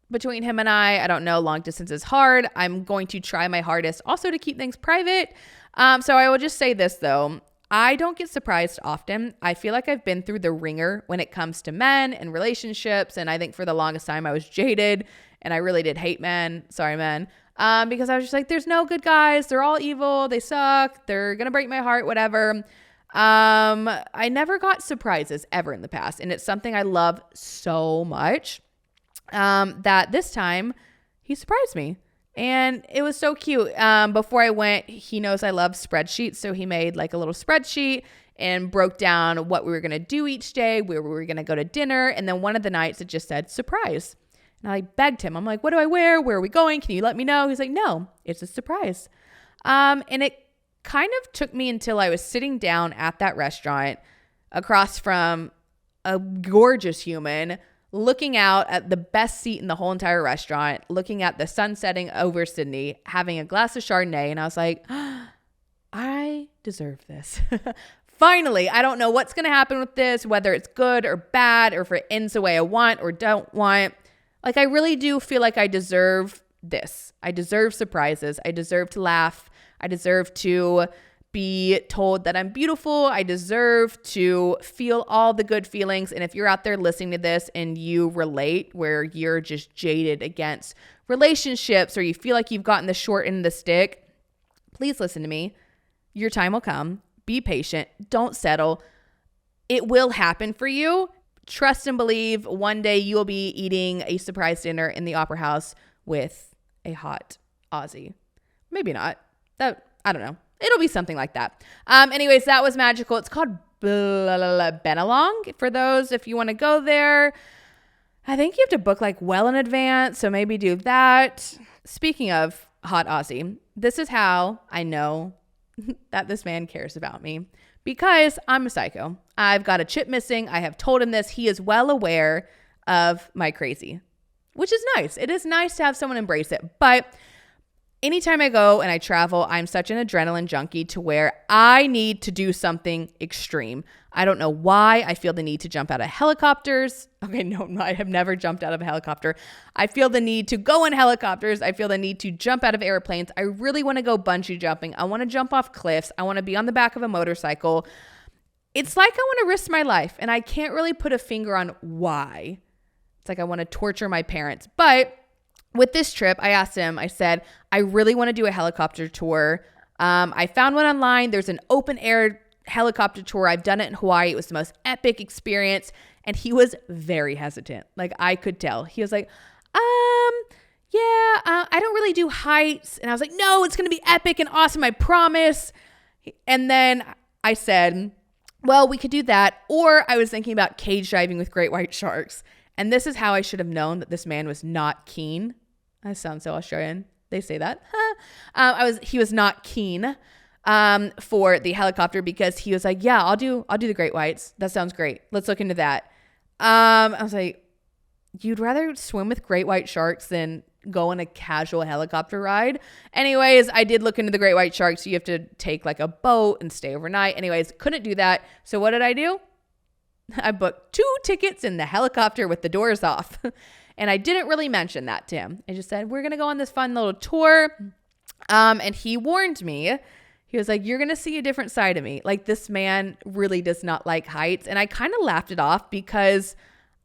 between him and I. I don't know. Long distance is hard. I'm going to try my hardest also to keep things private. So I will just say this, though. I don't get surprised often. I feel like I've been through the ringer when it comes to men and relationships. And I think for the longest time I was jaded and I really did hate men. Sorry, men. Because I was just like, there's no good guys. They're all evil. They suck. They're going to break my heart, whatever. I never got surprises ever in the past. And it's something I love so much that this time he surprised me. And it was so cute. Before I went, he knows I love spreadsheets. So he made like a little spreadsheet and broke down what we were going to do each day, where we were going to go to dinner. And then one of the nights it just said surprise. And I begged him. I'm like, what do I wear? Where are we going? Can you let me know? He's like, no, it's a surprise. And it kind of took me until I was sitting down at that restaurant across from a gorgeous human, looking out at the best seat in the whole entire restaurant, looking at the sun setting over Sydney, having a glass of Chardonnay. And I was like, I deserve this. Finally, I don't know what's going to happen with this, whether it's good or bad, or if it ends the way I want or don't want. Like, I really do feel like I deserve this. I deserve surprises. I deserve to laugh. I deserve to be told that I'm beautiful. I deserve to feel all the good feelings. And if you're out there listening to this and you relate where you're just jaded against relationships or you feel like you've gotten the short end of the stick, please listen to me. Your time will come. Be patient. Don't settle. It will happen for you. Trust and believe one day you'll be eating a surprise dinner in the Opera House with a hot Aussie. Maybe not. I don't know. It'll be something like that. Anyways, that was magical. It's called Benelong. For those, if you want to go there, I think you have to book like well in advance. So maybe do that. Speaking of hot Aussie, this is how I know that this man cares about me, because I'm a psycho. I've got a chip missing. I have told him this. He is well aware of my crazy, which is nice. It is nice to have someone embrace it. But anytime I go and I travel, I'm such an adrenaline junkie to where I need to do something extreme. I don't know why. I feel the need to jump out of helicopters. Okay, no, I have never jumped out of a helicopter. I feel the need to go in helicopters. I feel the need to jump out of airplanes. I really want to go bungee jumping. I want to jump off cliffs. I want to be on the back of a motorcycle. It's like I want to risk my life, and I can't really put a finger on why. It's like I want to torture my parents. But with this trip, I asked him, I said, I really want to do a helicopter tour. I found one online. There's an open air helicopter tour. I've done it in Hawaii. It was the most epic experience. And he was very hesitant. Like, I could tell. He was like, I don't really do heights. And I was like, no, it's going to be epic and awesome. I promise. And then I said, Well, we could do that. Or I was thinking about cage diving with great white sharks. And this is how I should have known that this man was not keen. I sound so Australian. They say that. He was not keen for the helicopter, because he was like, yeah, I'll do the great whites. That sounds great. Let's look into that. I was like, you'd rather swim with great white sharks than go on a casual helicopter ride? Anyways, I did look into the great white sharks. You have to take like a boat and stay overnight. Anyways, couldn't do that. So what did I do? I booked 2 tickets in the helicopter with the doors off. And I didn't really mention that to him. I just said, we're going to go on this fun little tour. And he warned me. He was like, you're going to see a different side of me. Like, this man really does not like heights. And I kind of laughed it off, because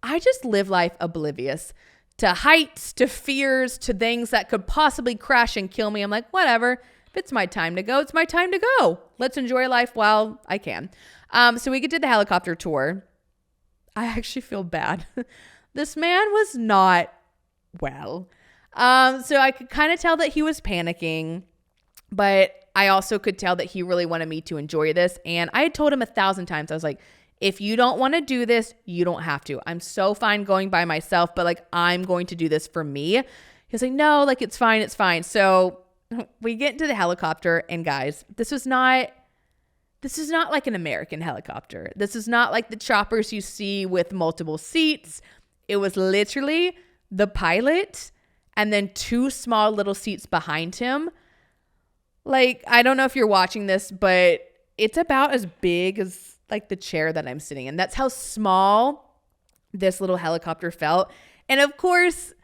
I just live life oblivious to heights, to fears, to things that could possibly crash and kill me. I'm like, whatever. If it's my time to go, it's my time to go. Let's enjoy life while I can. So we get to the helicopter tour. I actually feel bad. This man was not well. So I could kind of tell that he was panicking, but I also could tell that he really wanted me to enjoy this. And I had told him 1,000 times, I was like, if you don't want to do this, you don't have to. I'm so fine going by myself, but like, I'm going to do this for me. He was like, no, like, it's fine. It's fine. So we get into the helicopter, and guys, this is not like an American helicopter. This is not like the choppers you see with multiple seats. It was literally the pilot and then 2 small little seats behind him. Like, I don't know if you're watching this, but it's about as big as like the chair that I'm sitting in. That's how small this little helicopter felt. And of course,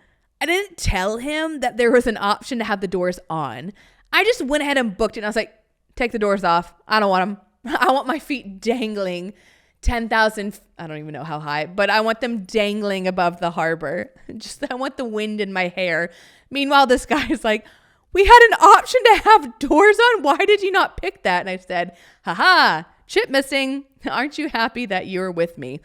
I didn't tell him that there was an option to have the doors on. I just went ahead and booked it. And I was like, take the doors off. I don't want them. I want my feet dangling 10,000, I don't even know how high, but I want them dangling above the harbor. I want the wind in my hair. Meanwhile, this guy is like, we had an option to have doors on. Why did you not pick that? And I said, haha, chip missing. Aren't you happy that you're with me?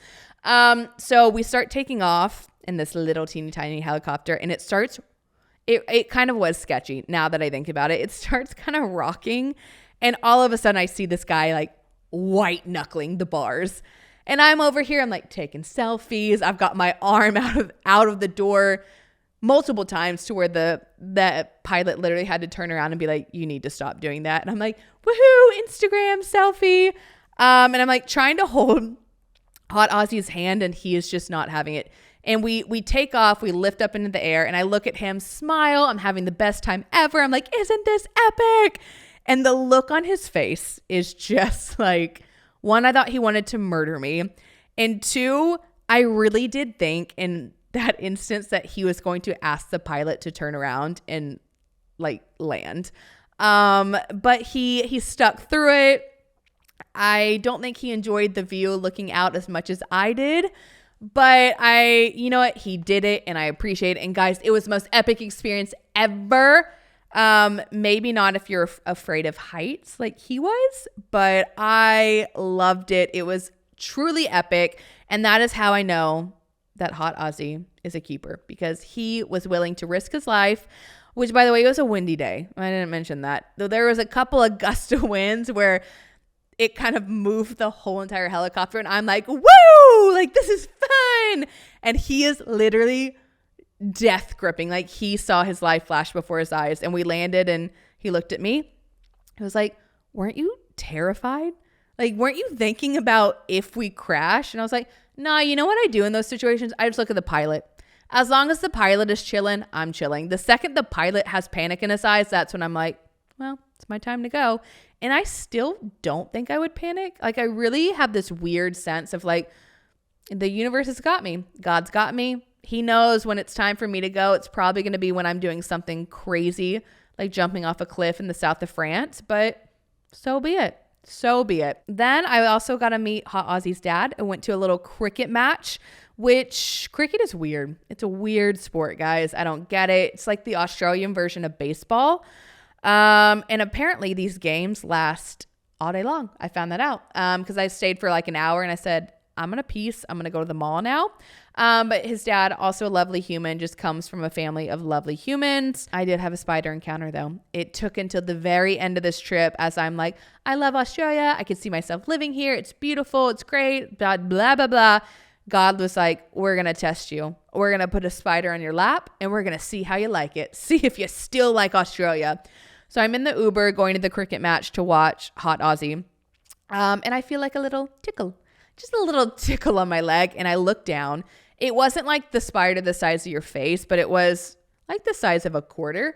So we start taking off in this little teeny tiny helicopter, and it kind of was sketchy now that I think about it. It starts kind of rocking, and all of a sudden I see this guy like white knuckling the bars, and I'm over here, I'm like taking selfies. I've got my arm out of the door multiple times, to where the pilot literally had to turn around and be like, you need to stop doing that. And I'm like, woohoo, Instagram selfie. And I'm like trying to hold Hot Aussie's hand, and he is just not having it. And we take off, we lift up into the air, and I look at him, smile. I'm having the best time ever. I'm like, isn't this epic? And the look on his face is just like, 1, I thought he wanted to murder me. And 2, I really did think in that instance that he was going to ask the pilot to turn around and like land. But he stuck through it. I don't think he enjoyed the view looking out as much as I did. But you know what? He did it, and I appreciate it. And guys, it was the most epic experience ever. Maybe not if you're afraid of heights like he was, but I loved it. It was truly epic. And that is how I know that Hot Aussie is a keeper, because he was willing to risk his life, which, by the way, it was a windy day. I didn't mention that. Though there was a couple of gust of winds where it kind of moved the whole entire helicopter, and I'm like, woo, like, this is fun. And he is literally death gripping. Like, he saw his life flash before his eyes, and we landed, and he looked at me. He was like, weren't you terrified? Like, weren't you thinking about if we crash? And I was like, nah, you know what I do in those situations? I just look at the pilot. As long as the pilot is chilling, I'm chilling. The second the pilot has panic in his eyes, that's when I'm like, well, it's my time to go. And I still don't think I would panic. Like, I really have this weird sense of like, the universe has got me. God's got me. He knows when it's time for me to go. It's probably going to be when I'm doing something crazy, like jumping off a cliff in the south of France, but so be it. So be it. Then I also got to meet Hot Aussie's dad. I went to a little cricket match, which cricket is weird. It's a weird sport, guys. I don't get it. It's like the Australian version of baseball. And apparently these games last all day long. I found that out because I stayed for like an hour, and I said, I'm going to peace. I'm going to go to the mall now. But his dad, also a lovely human, just comes from a family of lovely humans. I did have a spider encounter though. It took until the very end of this trip as I'm like, I love Australia. I could see myself living here. It's beautiful. It's great. Blah, blah, blah, blah. God was like, we're going to test you. We're going to put a spider on your lap and we're going to see how you like it. See if you still like Australia. So I'm in the Uber going to the cricket match to watch Hot Aussie. And I feel like a little tickle, just a little tickle on my leg. And I look down. It wasn't like the spider the size of your face, but it was like the size of a quarter,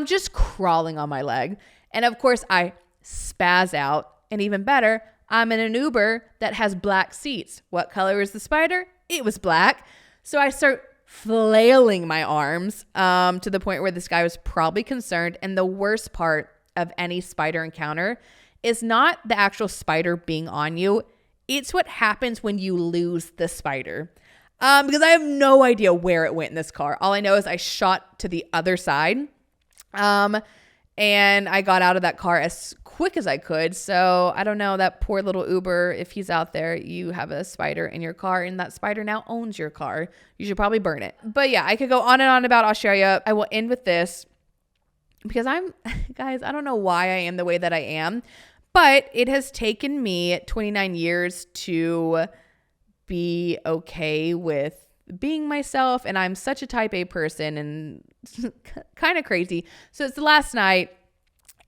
just crawling on my leg. And of course I spaz out, and even better, I'm in an Uber that has black seats. What color is the spider? It was black. So I start flailing my arms to the point where this guy was probably concerned. And the worst part of any spider encounter is not the actual spider being on you. It's what happens when you lose the spider. Because I have no idea where it went in this car. All I know is I shot to the other side. And I got out of that car as quick as I could. So I don't know, that poor little Uber, if he's out there, you have a spider in your car and that spider now owns your car. You should probably burn it. But yeah, I could go on and on about Australia. I will end with this because guys, I don't know why I am the way that I am, but it has taken me 29 years to be okay with being myself, and I'm such a type A person and kind of crazy. So it's the last night,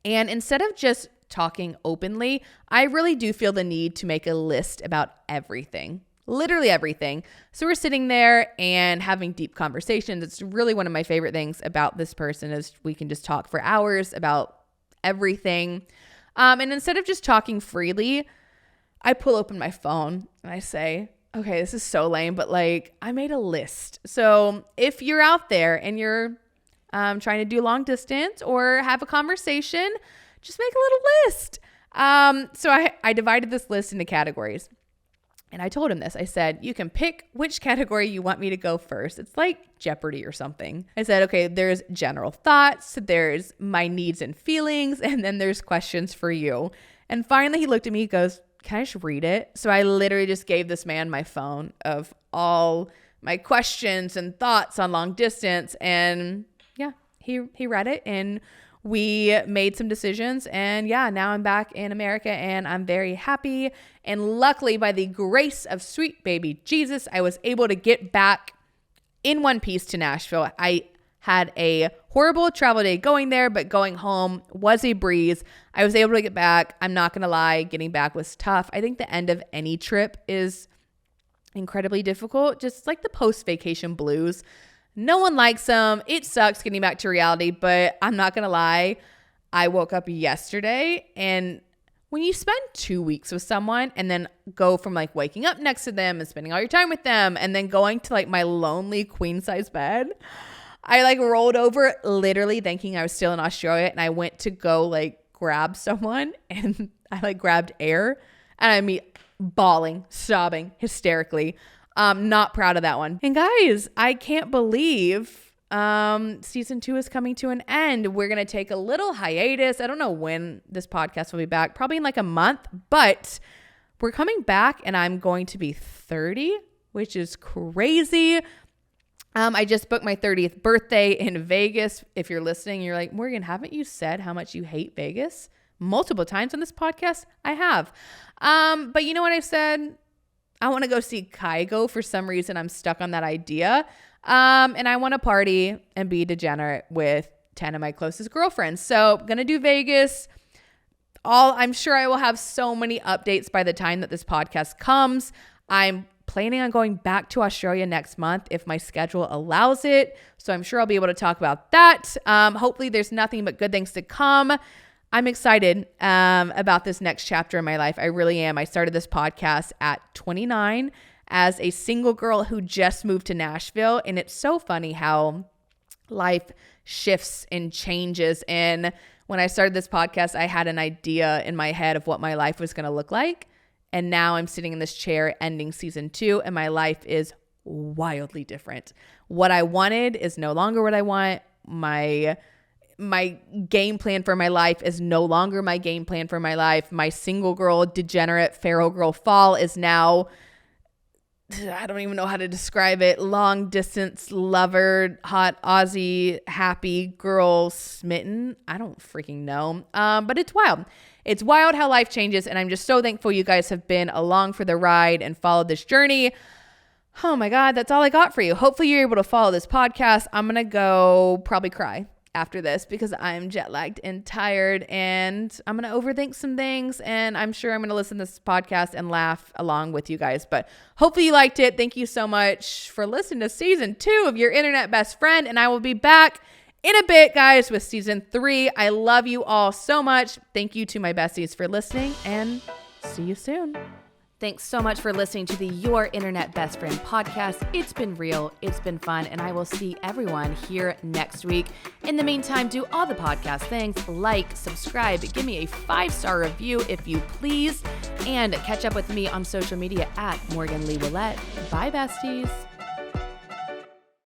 and instead of just talking openly, I really do feel the need to make a list about everything, literally everything. So we're sitting there and having deep conversations. It's really one of my favorite things about this person is we can just talk for hours about everything. And instead of just talking freely, I pull open my phone and I say, okay, this is so lame, but like I made a list. So if you're out there and you're trying to do long distance or have a conversation, just make a little list. So I divided this list into categories. And I told him this. I said, you can pick which category you want me to go first. It's like Jeopardy or something. I said, okay, there's general thoughts, there's my needs and feelings, and then there's questions for you. And finally he looked at me, he goes, can I just read it? So I literally just gave this man my phone of all my questions and thoughts on long distance. And yeah, he read it and we made some decisions. And yeah, now I'm back in America and I'm very happy. And luckily, by the grace of sweet baby Jesus, I was able to get back in one piece to Nashville. I had a horrible travel day going there, but going home was a breeze. I was able to get back. I'm not going to lie, getting back was tough. I think the end of any trip is incredibly difficult, just like the post-vacation blues. No one likes them. It sucks getting back to reality, but I'm not going to lie. I woke up yesterday, and when you spend 2 weeks with someone and then go from like waking up next to them and spending all your time with them and then going to like my lonely queen size bed, I like rolled over literally thinking I was still in Australia, and I went to go like grab someone and I like grabbed air and I mean bawling, sobbing hysterically. Not proud of that one. And guys, I can't believe season 2 is coming to an end. We're going to take a little hiatus. I don't know when this podcast will be back, probably in like a month, but we're coming back and I'm going to be 30, which is crazy. I just booked my 30th birthday in Vegas. If you're listening, you're like, Morgan, haven't you said how much you hate Vegas multiple times on this podcast? I have. But you know what I said? I want to go see Kygo. For some reason, I'm stuck on that idea. And I want to party and be degenerate with 10 of my closest girlfriends. So I'm going to do Vegas. I'm sure I will have so many updates by the time that this podcast comes. I'm planning on going back to Australia next month if my schedule allows it. So I'm sure I'll be able to talk about that. Hopefully there's nothing but good things to come. I'm excited about this next chapter in my life. I really am. I started this podcast at 29 as a single girl who just moved to Nashville. And it's so funny how life shifts and changes. And when I started this podcast, I had an idea in my head of what my life was going to look like. And now I'm sitting in this chair ending season 2 and my life is wildly different. What I wanted is no longer what I want. My game plan for my life is no longer my game plan for my life. My single girl, degenerate, feral girl fall is now I don't even know how to describe it. Long distance lover, hot Aussie, happy girl smitten. I don't freaking know. But it's wild. It's wild how life changes. And I'm just so thankful you guys have been along for the ride and followed this journey. Oh my God, that's all I got for you. Hopefully you're able to follow this podcast. I'm going to go probably cry after this because I'm jet lagged and tired, and I'm going to overthink some things, and I'm sure I'm going to listen to this podcast and laugh along with you guys. But hopefully you liked it. Thank you so much for listening to season 2 of Your Internet Best Friend, and I will be back in a bit, guys, with season 3. I love you all so much. Thank you to my besties for listening, and see you soon. Thanks so much for listening to the Your Internet Best Friend podcast. It's been real, it's been fun, and I will see everyone here next week. In the meantime, do all the podcast things, like, subscribe, give me a 5-star review if you please, and catch up with me on social media at Morgan Lee Willette. Bye, besties.